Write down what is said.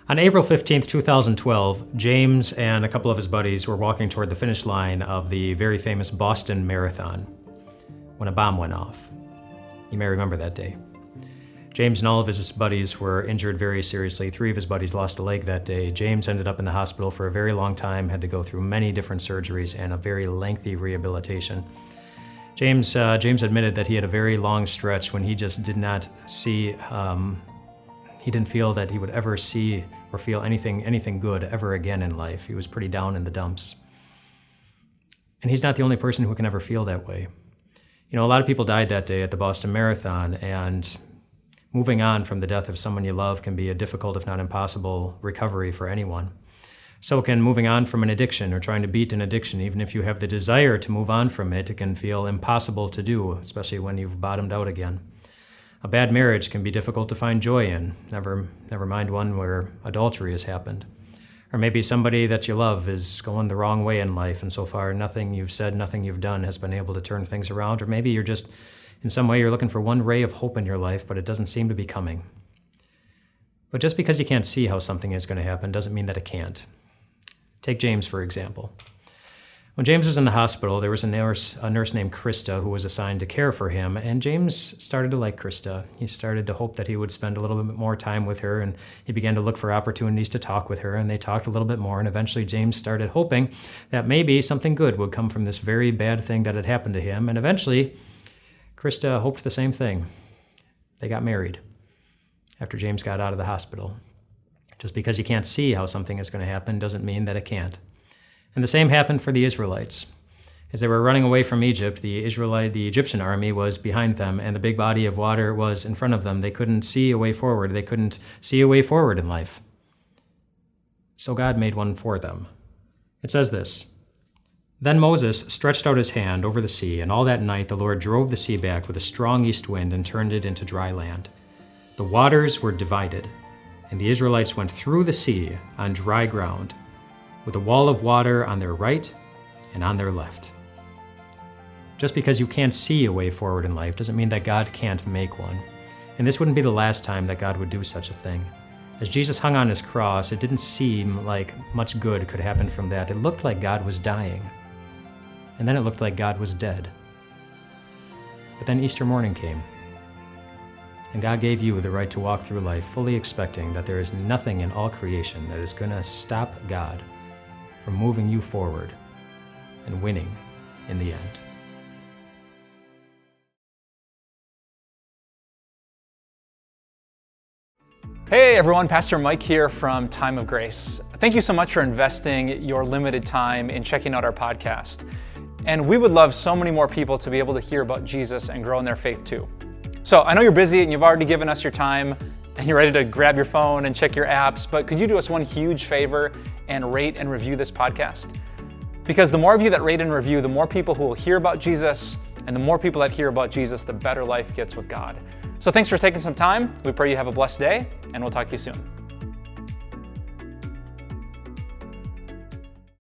On April 15th, 2012, James and a couple of his buddies were walking toward the finish line of the very famous Boston Marathon when a bomb went off. You may remember that day. James and all of his buddies were injured very seriously. 3 of his buddies lost a leg that day. James ended up in the hospital for a very long time, had to go through many different surgeries and a very lengthy rehabilitation. James admitted that he had a very long stretch when he just did not see, he didn't feel that he would ever see or feel anything good ever again in life. He was pretty down in the dumps. And he's not the only person who can ever feel that way. You know, a lot of people died that day at the Boston Marathon, and moving on from the death of someone you love can be a difficult, if not impossible, recovery for anyone. So can moving on from an addiction or trying to beat an addiction. Even if you have the desire to move on from it, it can feel impossible to do, especially when you've bottomed out again. A bad marriage can be difficult to find joy in, never mind one where adultery has happened. Or maybe somebody that you love is going the wrong way in life, and so far nothing you've said, nothing you've done has been able to turn things around. Or maybe you're just, in some way, you're looking for one ray of hope in your life, but it doesn't seem to be coming. But just because you can't see how something is going to happen doesn't mean that it can't. Take James, for example. When James was in the hospital, there was a nurse named Krista who was assigned to care for him, and James started to like Krista. He started to hope that he would spend a little bit more time with her, and he began to look for opportunities to talk with her, and they talked a little bit more, and eventually James started hoping that maybe something good would come from this very bad thing that had happened to him, and eventually Krista hoped the same thing. They got married after James got out of the hospital. Just because you can't see how something is going to happen doesn't mean that it can't. And the same happened for the Israelites. As they were running away from Egypt, the Egyptian army was behind them, and the big body of water was in front of them. They couldn't see a way forward. They couldn't see a way forward in life. So God made one for them. It says this: "Then Moses stretched out his hand over the sea, and all that night the Lord drove the sea back with a strong east wind and turned it into dry land. The waters were divided, and the Israelites went through the sea on dry ground, with a wall of water on their right and on their left." Just because you can't see a way forward in life doesn't mean that God can't make one. And this wouldn't be the last time that God would do such a thing. As Jesus hung on his cross, it didn't seem like much good could happen from that. It looked like God was dying. And then it looked like God was dead. But then Easter morning came. And God gave you the right to walk through life fully expecting that there is nothing in all creation that is going to stop God from moving you forward and winning in the end. Hey everyone, Pastor Mike here from Time of Grace. Thank you so much for investing your limited time in checking out our podcast. And we would love so many more people to be able to hear about Jesus and grow in their faith too. So I know you're busy and you've already given us your time and you're ready to grab your phone and check your apps, but could you do us one huge favor and rate and review this podcast? Because the more of you that rate and review, the more people who will hear about Jesus, and the more people that hear about Jesus, the better life gets with God. So thanks for taking some time. We pray you have a blessed day, and we'll talk to you soon.